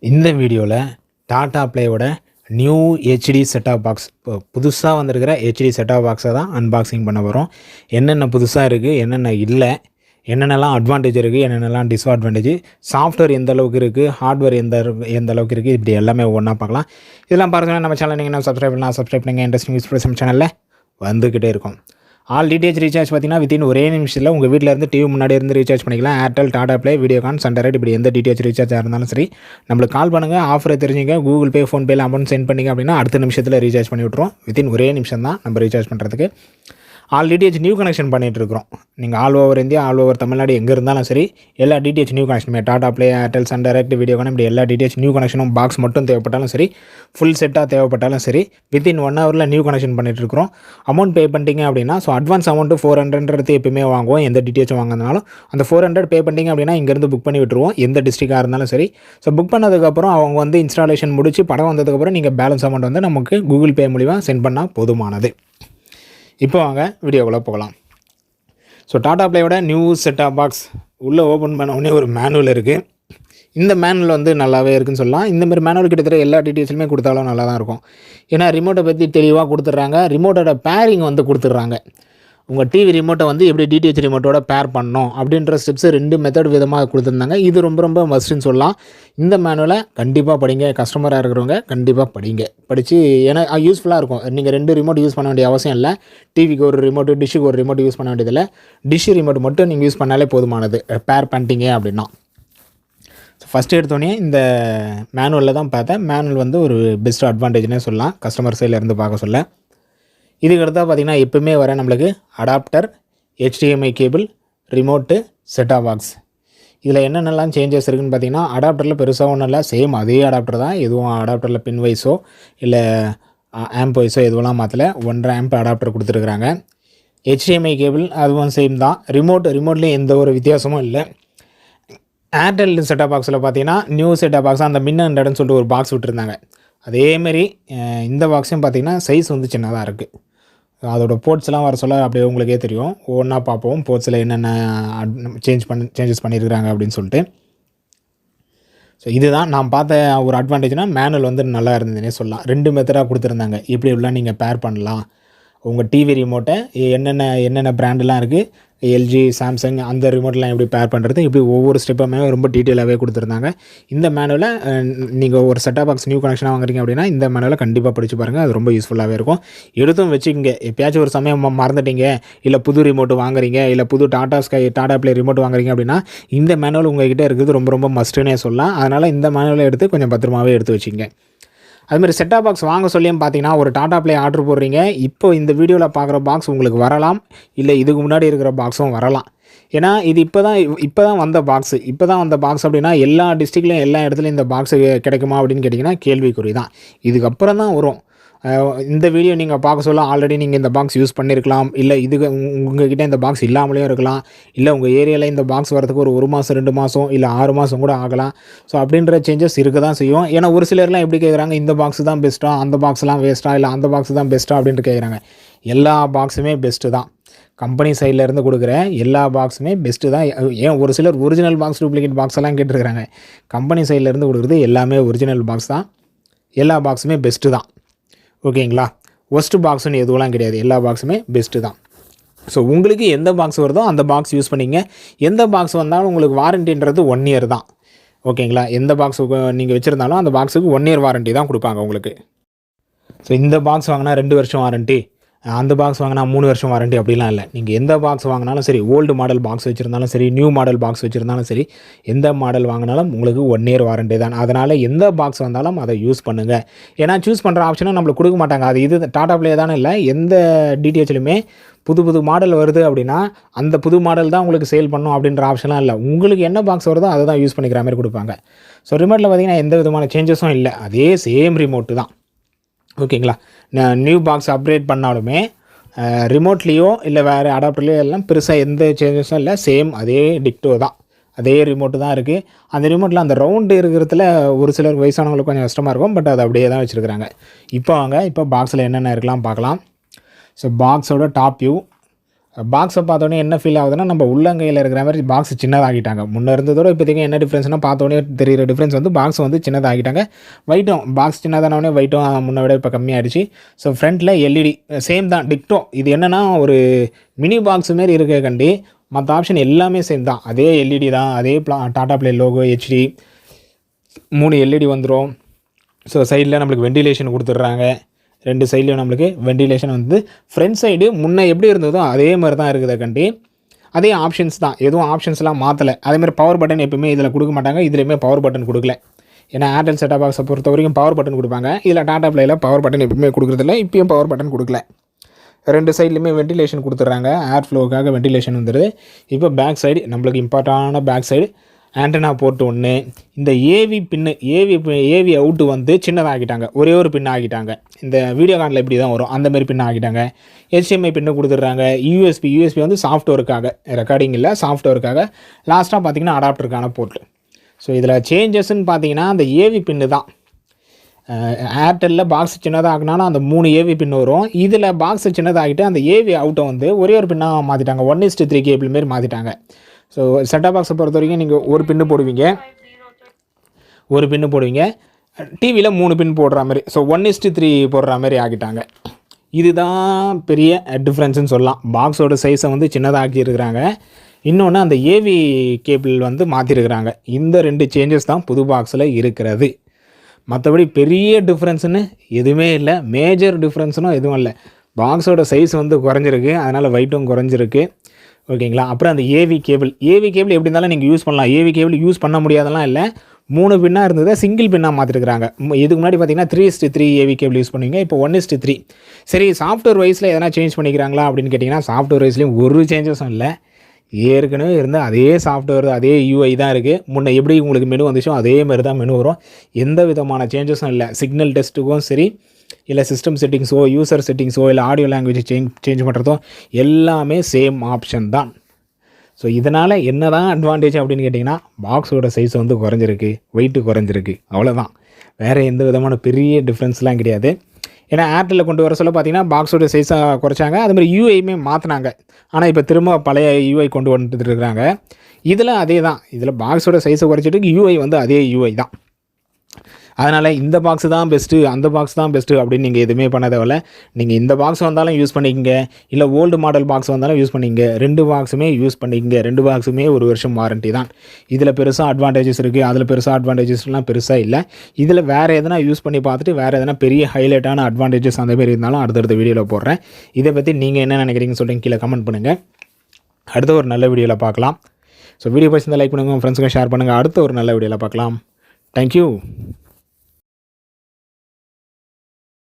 இந்த வீடியோவில் டாடா ப்ளேயோட நியூ ஹெச்டி செட்டாப் பாக்ஸ் இப்போ புதுசாக வந்திருக்கிற ஹெச்டி செட்டாப் பாக்ஸை தான் அன்பாக்சிங் பண்ண போகிறோம். என்னென்ன புதுசாக இருக்குது, என்னென்ன இல்லை, என்னென்னலாம் அட்வான்டேஜ் இருக்குது, என்னென்னலாம் டிஸ்அட்வான்டேஜ், சாஃப்ட்வேர் எந்த அளவுக்கு இருக்குது, ஹார்ட்வேர் எந்த அளவுக்கு இருக்குது, இப்படி எல்லாமே ஒன்றா பார்க்கலாம். இதெல்லாம் பார்க்கணும். நம்ம சேனல் நீங்கள் சப்ஸ்கிரைப் பண்ணலாம், சப்ஸ்கிரைப் பண்ணுங்கள். இன்ட்ரெஸ்டிங் யூஸ் சேனலில் வந்துக்கிட்டே இருக்கும். ஆல் டிடிஹெச் ரீசார்ஜ் பார்த்தீங்கன்னா வித்தின் ஒரே நிமிஷத்தில் உங்கள் வீட்டில் இருந்து டிவி முன்னாடி இருந்து ரீசார்ஜ் பண்ணிக்கலாம். ஏர்டெல், டாடா ப்ளே, வீடியோகான், சன்டைரக்ட் இப்படி எந்த டிடிஹெச் ரீசார்ஜாக இருந்தாலும் சரி நம்மளுக்கு கால் பண்ணுங்கள். ஆஃபரை தெரிஞ்சுங்க. கூகுள் பே, ஃபோன்பேயில் அமௌண்ட் சென்ட் பண்ணிங்க அப்படின்னா அடுத்த நிமிஷத்தில் ரீசார்ஜ் பண்ணி விட்ருவோம். வித்தின் ஒரே நிமிஷம் தான் நம்ம ரீசார்ஜ் பண்ணுறதுக்கு. ஆல் டிடிஹெச் நியூ கனெக்ஷன் பண்ணிகிட்டு இருக்கிறோம். நீங்கள் all over India, all over Tamil Nadu எங்கே இருந்தாலும் சரி எல்லா டிடிஹெச் நியூ கனெக்ஷனுமே டாடா ப்ளே, ஏர்டெல், சன்டைரக்ட், வீடியோகான் இப்படி எல்லா டிடிஹெச் நியூ கனெக்ஷனும் பாக்ஸ் மட்டும் தேவைப்பட்டாலும் சரி, ஃபுல் செட்டாக தேவைப்பட்டாலும் சரி வித்தின் 1 ஹவரில் நியூ கனெக்ஷன் பண்ணிகிட்டு இருக்கிறோம். அமௌண்ட் பே பண்ணிட்டீங்க அப்படின்னா அட்வான்ஸ் அமௌண்ட்டு 400 எப்பயுமே வாங்குவோம். எந்த டிடிஹெச் வாங்கினாலும் அந்த 400 பே பண்ணிட்டீங்க அப்படின்னா இங்கேருந்து புக் பண்ணி விட்டுருவோம், எந்த டிஸ்ட்ரிக்டாக இருந்தாலும் சரி. புக் பண்ணதுக்கப்புறம் அவங்க இன்ஸ்டாலேஷன் முடிச்சு படம் வந்ததுக்கப்புறம் நீங்கள் பேலன்ஸ் அமௌண்ட் நமக்கு கூகுள் பே மூலிமா சென்ட் பண்ணால் போதுமானது. இப்போ வாங்க வீடியோக்குள்ளே போகலாம். டாடா ப்ளேயோட நியூ செட்டாப் பாக்ஸ் உள்ளே ஓப்பன் பண்ண உடனே ஒரு மேனுவல் இருக்குது. இந்த மேனுவல் நல்லாவே இருக்குன்னு சொல்லலாம். இந்தமாதிரி மேனுவல் கிட்டத்தட்ட எல்லா டீட்டெயில்ஸுமே கொடுத்தாலும் நல்லா தான் இருக்கும். ஏன்னா ரிமோட்டை பற்றி தெளிவாக கொடுத்துட்றாங்க. ரிமோட்டோட பேரிங் கொடுத்துட்றாங்க. உங்கள் டிவி ரிமோட்டை எப்படி டிடிஹெச் ரிமோட்டோட பேர் பண்ணணும் அப்படின்ற ஸ்டெப்ஸு 2 மெத்தட் விதமாக கொடுத்துருந்தாங்க. இது ரொம்ப மஸ்ட்டுன்னு சொல்லலாம். இந்த மேனுவலை கண்டிப்பாக படிங்க. கஸ்டமராக இருக்கிறவங்க கண்டிப்பாக படித்து ஏன்னா யூஸ்ஃபுல்லாக இருக்கும். நீங்கள் 2 ரிமோட் யூஸ் பண்ண வேண்டிய அவசியம் இல்லை. டிவிக்கு ஒரு ரிமோட்டு, டிஷ்ஷுக்கு ஒரு ரிமோட் யூஸ் பண்ண வேண்டியதில்லை. டிஷ் ரிமோட் மட்டும் நீங்கள் யூஸ் பண்ணாலே போதுமானது பேர் பண்ணிட்டீங்க அப்படின்னா. ஃபஸ்ட்டு எடுத்தோடனே இந்த மேனுவலில் தான் பார்த்தேன். மேனுவல் ஒரு பெஸ்ட் அட்வான்டேஜ்னே சொல்லலாம் கஸ்டமர் சைட்லேருந்து பார்க்க சொல்ல. இதுக்கடுத்தா பார்த்திங்கன்னா எப்பவுமே வர நம்மளுக்கு adapter, HDMI cable, remote, set top box. இதில் என்னென்னலாம் சேஞ்சஸ் இருக்குதுன்னு பார்த்தீங்கன்னா அடாப்டரில் பெருசாக ஒன்றும் இல்லை, சேம் அதே அடாப்டர் தான். எதுவும் அடாப்டரில் பின் வைஸோ இல்லை ஆம்ப் வைஸோ எதுவெல்லாம் மாற்றலை. 1.5 ஆம்ப் அடாப்டர் கொடுத்துருக்குறாங்க. HDMI கேபிள் அதுவும் சேம் தான். ரிமோட்லேயும் எந்த ஒரு வித்தியாசமும் இல்லை. ஏர்டெல் செட்டாப் பாக்ஸில் பார்த்தீங்கன்னா நியூ செட்டாப் பாக்ஸ் அந்த மின்னண்டன்னு சொல்லிட்டு ஒரு பாக்ஸ் விட்டுருந்தாங்க. அதேமாரி இந்த பாக்ஸையும் பார்த்திங்கன்னா சைஸ் சின்னதாக இருக்குது. அதோட போர்ட்ஸ்லாம் வர சொல்ல அப்படியே உங்களுக்கே தெரியும். ஒவ்வொன்றா பார்ப்போம் போர்ட்ஸில் என்னென்ன சேஞ்சஸ் பண்ணியிருக்கிறாங்க அப்படின்னு சொல்லிட்டு. இதுதான் நான் பார்த்த ஒரு அட்வான்டேஜ்னால் மேனுவல் நல்லா இருந்ததுன்னே சொல்லலாம். 2 மெத்தடாக கொடுத்துருந்தாங்க. எப்படிலாம் நீங்கள் பேர் பண்ணலாம், உங்கள் டிவி ரிமோட்டை என்னென்ன பிராண்டெலாம் இருக்குது, எல்ஜி, சாம்சங் அந்த ரிமோட்லாம் எப்படி பேர் பண்ணுறது, இப்படி ஒவ்வொரு ஸ்டெப்புமே ரொம்ப டீட்டெயிலாகவே கொடுத்துருந்தாங்க. இந்த மேனுவலை நீங்கள் ஒரு செட்டாப் பாக்ஸ் நியூ கனெக்ஷனாக வாங்குறீங்க அப்படின்னா இந்த மேனுவலை கண்டிப்பாக படித்து பாருங்கள். அது ரொம்ப யூஸ்ஃபுல்லாகவே இருக்கும். எடுத்தும் வச்சுக்கோங்க. எப்பயாச்சும் ஒரு சமயம் மறந்துட்டீங்க, இல்லை புது ரிமோட்டு வாங்குறீங்க, இல்லை புது டாடா ப்ளே ரிமோட் வாங்குறீங்க அப்படின்னா இந்த மேனுவல் உங்கள்கிட்ட இருக்கிறது ரொம்ப மஸ்ட்டுன்னே சொல்லலாம். அதனால் இந்த மேனுவலை எடுத்து கொஞ்சம் பத்திரமாகவே எடுத்து வச்சுங்க. அதுமாதிரி செட்டாப் பாக்ஸ் வாங்க சொல்லியும் பார்த்தீங்கன்னா ஒரு டாடா ப்ளே ஆர்டர் போடுறீங்க. இப்போ இந்த வீடியோவில் பார்க்குற பாக்ஸ் உங்களுக்கு வரலாம், இல்லை இதுக்கு முன்னாடி இருக்கிற பாக்ஸும் வரலாம். ஏன்னா இது இப்போ தான் வந்த பாக்ஸ் அப்படின்னா எல்லா டிஸ்ட்ரிக்ட்லையும் எல்லா இடத்துலையும் இந்த பாக்ஸு கிடைக்குமா அப்படின்னு கேட்டிங்கன்னா கேள்விக்குறி தான். இதுக்கப்புறம் தான் வரும். இந்த வீடியோ நீங்கள் பார்க்க சொல்ல ஆல்ரெடி நீங்கள் இந்த பாக்ஸ் யூஸ் பண்ணியிருக்கலாம், இல்லை உங்கள்கிட்ட இந்த பாக்ஸ் இல்லாமலேயும் இருக்கலாம், இல்லை உங்கள் ஏரியாவில் இந்த பாக்ஸ் வரதுக்கு ஒரு 1 மாதம் 2 மாதம் இல்லை 6 மாதம் கூட ஆகலாம். அப்படின்ற சேஞ்சஸ் இருக்க தான் செய்யும். ஏன்னா ஒரு சிலர்லாம் எப்படி கேட்குறாங்க, இந்த பாக்ஸ் தான் பெஸ்ட்டா, அந்த பாக்ஸ்லாம் வேஸ்ட்டா, இல்லை அந்த பாக்ஸ் தான் பெஸ்ட்டா அப்படின்ட்டு கேட்குறாங்க. எல்லா பாக்ஸுமே பெஸ்ட்டு தான். கம்பெனி சைட்லேருந்து கொடுக்குற எல்லா பாக்ஸுமே பெஸ்ட்டு தான். ஏன் ஒரு சிலர் ஒரிஜினல் பாக்ஸ், டூப்ளிகேட் பாக்ஸ் எல்லாம் கேட்டுருக்குறாங்க. கம்பெனி சைட்லேருந்து கொடுக்குறது எல்லாமே ஒரிஜினல் பாக்ஸ் தான். எல்லா பாக்ஸுமே பெஸ்ட்டு தான். ஓகேங்களா? ஒஸ்ட்டு பாக்ஸுன்னு எதுவெல்லாம் கிடையாது. எல்லா பாக்ஸுமே பெஸ்ட்டு தான். உங்களுக்கு எந்த பாக்ஸ் வருதோ அந்த பாக்ஸ் யூஸ் பண்ணிங்க. எந்த பாக்ஸ் வந்தாலும் உங்களுக்கு வாரண்டின்றது 1 இயர் தான். ஓகேங்களா? எந்த பாக்ஸ் நீங்கள் வச்சுருந்தாலும் அந்த பாக்ஸுக்கு 1 இயர் வாரண்ட்டி தான் கொடுப்பாங்க உங்களுக்கு. இந்த பாக்ஸ் வாங்கினா 2 வருஷம் வாரண்ட்டி, அந்த பாக்ஸ் வாங்கினா 3 வருஷம் வாரண்ட்டி அப்படிலாம் இல்லை. நீங்கள் எந்த பாக்ஸ் வாங்கினாலும் சரி, ஓல்டு மாடல் பாக்ஸ் வச்சுருந்தாலும் சரி, நியூ மாடல் பாக்ஸ் வச்சுருந்தாலும் சரி, எந்த மாடல் வாங்கினாலும் உங்களுக்கு 1 இயர் வாரண்ட்டி தான். அதனால் எந்த பாக்ஸ் வந்தாலும் அதை யூஸ் பண்ணுங்கள். ஏன்னா சூஸ் பண்ணுற ஆப்ஷனும் நம்மளுக்கு கொடுக்க மாட்டாங்க. அது இது டாடா ப்ளே தானே இல்லை, எந்த டிடிஹெச்லையுமே புது மாடல் வருது அப்படின்னா அந்த புது மாடல் தான் உங்களுக்கு சேல் பண்ணணும் அப்படின்ற ஆப்ஷன்லாம் இல்லை. உங்களுக்கு என்ன பாக்ஸ் வருதோ அதை தான் யூஸ் பண்ணிக்கிற மாதிரி கொடுப்பாங்க. ரிமோட்டில் பார்த்திங்கன்னா எந்த விதமான சேஞ்சஸும் இல்லை, அதே சேம் ரிமோட்டு தான். ஓகேங்களா? நியூ பாக்ஸ் அப்கிரேட் பண்ணாலுமே ரிமோட்லேயோ இல்லை வேறு அடாப்டர்லேயோ எல்லாம் பெருசாக எந்த சேஞ்சஸும் இல்லை, சேம் அதே டிக்டோ தான், அதே ரிமோட்டு தான் இருக்குது. அந்த ரிமோட்டில் அந்த ரவுண்டு இருக்கிறதுல ஒரு சிலர் வயசானவங்களுக்கு கொஞ்சம் கஷ்டமாக இருக்கும், பட் அது அப்படியே தான் வச்சுருக்குறாங்க. இப்போ பாக்ஸில் என்னென்ன இருக்கலாம் பார்க்கலாம். பாக்ஸோட டாப் வியூ, பாக்ஸை பார்த்தோன்னே என்ன ஃபீல் ஆகுதுன்னா, நம்ம உள்ளங்கையில் இருக்கிற மாதிரி பாக்ஸ் சின்னதாகிட்டாங்க. முன்னே இருந்ததோட இப்போதைக்கு என்ன டிஃப்ரென்ஸ்னால், பார்த்தோன்னே தெரிகிற டிஃப்ரென்ஸ் வந்து பாக்ஸ் வந்து சின்னதாகிட்டாங்க. வெயிட்டும் பாக்ஸ் சின்னதானவொடனே வெயிட்டும் முன்ன விட இப்போ கம்மியாகிடுச்சு. ஸோ ஃப்ரண்ட்டில் எல்இடி சேம் தான், டிக்டோ. இது என்னென்னா ஒரு மினி பாக்ஸ் மாரி இருக்க கண்டி மற்ற ஆப்ஷன் எல்லாமே சேம் தான். அதே எல்இடி தான், அதே Tata play logo, HD 3 LED வந்துடும். ஸோ சைடில் நம்மளுக்கு வெண்டிலேஷன் கொடுத்துட்றாங்க. 2 சைட்லையும் நம்மளுக்கு வெண்டிலேஷன் வந்து ஃப்ரண்ட் சைடு முன்னே எப்படி இருந்ததோ அதே மாதிரி தான் இருக்குது கண்டி. அதே ஆப்ஷன்ஸ் தான், எதுவும் ஆப்ஷன்ஸ்லாம் மாற்றலை. அதேமாதிரி பவர் பட்டன் எப்பவுமே இதில் கொடுக்க மாட்டாங்க, இதுலேயுமே பவர் பட்டன் கொடுக்கல. ஏன்னா ஏர்டெல் செட்டாப் பாக்ஸை பொறுத்த வரைக்கும் பவர் பட்டன் கொடுப்பாங்க. இதில் டாடா ப்ளேயில் பவர் பட்டன் எப்பவுமே கொடுக்குறதில்ல, இப்பயும் பவர் பட்டன் கொடுக்கல. 2 சைட்லையுமே வெண்டிலேஷன் கொடுத்துட்றாங்க, ஏர் ஃப்ளோவுக்காக வெண்டிலேஷன் வந்துடுது. இப்போ பேக் சைடு நம்மளுக்கு இம்பார்ட்டான பேக் சைடு ஆண்டனா போர்ட் ஒன்று. இந்த ஏவி பின்னு ஏவி அவுட்டு வந்து சின்னதாகிட்டாங்க, ஒரே ஒரு பின் ஆகிட்டாங்க. இந்த வீடியோ கானில் இப்படி தான் வரும், அந்தமாரி பின் ஆகிட்டாங்க. HDMI பின்னு கொடுத்துட்றாங்க. யூஎஸ்பி வந்து சாஃப்ட்வேருக்காக, ரெக்கார்டிங் இல்லை, சாஃப்ட்வேருக்காக. லாஸ்ட்டாக பார்த்திங்கன்னா அடாப்டருக்கான போர்ட்டு. ஸோ இதில் சேஞ்சஸ்ன்னு பார்த்தீங்கன்னா அந்த ஏவி பின்னு தான். ஏர்டெல்லில் பாக்ஸ் சின்னதாகினாலும் அந்த 3 ஏவி பின் வரும். இதில் பாக்ஸ் சின்னதாகிட்டு அந்த ஏவி அவுட்டை வந்து ஒரே ஒரு பின்னாக மாற்றிட்டாங்க. 1:3 கேபிள் மாரி மாற்றிட்டாங்க. ஸோ செட்டாப் பாக்ஸை பொறுத்த வரைக்கும் நீங்கள் ஒரு பின்னு போடுவீங்க, டிவியில் 3 பின் போடுற மாதிரி. ஸோ 1:3 போடுற மாதிரி ஆகிட்டாங்க. இதுதான் பெரிய டிஃப்ரென்ஸுன்னு சொல்லலாம். பாக்ஸோட சைஸை வந்து சின்னதாக்கி இருக்கிறாங்க. இன்னொன்று அந்த ஏவி கேபிள் வந்து மாற்றிருக்கிறாங்க. இந்த 2 சேஞ்சஸ் தான் புது பாக்ஸில் இருக்கிறது. மற்றபடி பெரிய டிஃப்ரென்ஸுன்னு எதுவுமே இல்லை, மேஜர் டிஃப்ரென்ஸுனும் எதுவும் இல்லை. பாக்ஸோட சைஸ் வந்து குறைஞ்சிருக்கு, அதனால் வெயிட்டும் குறைஞ்சிருக்கு. ஓகேங்களா. அப்புறம் அந்த ஏவி கேபிள் எப்படி இருந்தாலும் நீங்கள் யூஸ் பண்ணலாம். ஏவி கேபிள் யூஸ் பண்ண முடியாதெல்லாம் இல்லை. 3 பின்னாக இருந்ததை சிங்கிள் பின்னாக மாற்றிருக்கிறாங்க. இதுக்கு முன்னாடி பார்த்தீங்கன்னா 3:3 ஏவி கேபிள் யூஸ் பண்ணுவீங்க, இப்போ 1:3. சரி, சாஃப்ட்வேர் வைஸில் எதனா சேஞ்ச் பண்ணிக்கிறாங்களா அப்படின்னு கேட்டிங்கன்னா, சாஃப்ட்வேர் வைஸ்லேயும் ஒரு சேஞ்சஸும் இல்லை. ஏற்கனவே இருந்தால் அதே சாஃப்ட்வேர், அதே யூஐ தான் இருக்குது. முன்னே எப்படி உங்களுக்கு மெனு வந்துச்சோ அதே மாதிரி தான் மெனு வரும். எந்த விதமான சேஞ்சஸும் இல்லை. சிக்னல் டெஸ்ட்டுக்கும் சரி, இல்லை சிஸ்டம் செட்டிங்ஸோ, யூசர் செட்டிங்ஸோ, இல்லை ஆடியோ லாங்குவேஜ் சேஞ்ச் பண்ணுறதோ எல்லாமே சேம் ஆப்ஷன் தான். ஸோ இதனால் என்ன தான் அட்வான்டேஜ் அப்படின்னு கேட்டிங்கன்னா, பாக்ஸோட சைஸ் வந்து குறைஞ்சிருக்கு, வெயிட்டு குறைஞ்சிருக்கு, அவ்வளோதான். வேறு எந்த விதமான பெரிய டிஃப்ரென்ஸ்லாம் கிடையாது. ஏன்னா ஏர்டெல்லில் கொண்டு வர சொல்ல பார்த்தீங்கன்னா பாக்ஸோட சைஸாக குறைச்சாங்க, அதுமாதிரி யூஐயுமே மாற்றினாங்க. ஆனால் இப்போ திரும்ப பழைய யூஐ கொண்டு வந்துட்டு இருக்கிறாங்க. இதில் அதே தான், இதில் பாக்ஸோட சைஸை குறைச்சிட்டு யூஐ வந்து அதே யூஐ தான். அதனால் இந்த பாக்ஸ் தான் பெஸ்ட்டு, அந்த பாக்ஸ் தான் பெஸ்ட்டு அப்படின்னு நீங்கள் எதுவுமே பண்ண தேவையில்ல. நீங்கள் இந்த பாக்ஸ் வந்தாலும் யூஸ் பண்ணிக்கங்க, இல்லை ஓல்டு மாடல் பாக்ஸ் வந்தாலும் யூஸ் பண்ணிக்கங்க. 2 பாக்ஸுமே யூஸ் பண்ணிக்கங்க. 2 பாக்ஸுமே 1 வருஷம் வாரண்ட்டி தான். இதில் பெருசாக அட்வான்டேஜஸ் இருக்குது, அதில் பெருசாக அட்வான்டேஜஸ்லாம் பெருசாக இல்லை. இதில் வேறு எதனா யூஸ் பண்ணி பார்த்துட்டு வேறு எதனா பெரிய ஹைலைட்டான அட்வான்டேஜஸ் அந்த மாதிரி இருந்தாலும் அடுத்தடுத்த வீடியோவில் போடுறேன். இதை பற்றி நீங்கள் என்ன நினைக்கிறீங்கன்னு சொல்லிட்டு கீழே கமெண்ட் பண்ணுங்கள். அடுத்த ஒரு நல்ல வீடியோவில் பார்க்கலாம். ஸோ வீடியோ பிடிச்சிருந்தால் லைக் பண்ணுங்கள், உங்கள் ஃப்ரெண்ட்ஸுக்கு ஷேர் பண்ணுங்கள். அடுத்த ஒரு நல்ல வீடியோவில் பார்க்கலாம். தேங்க்யூ.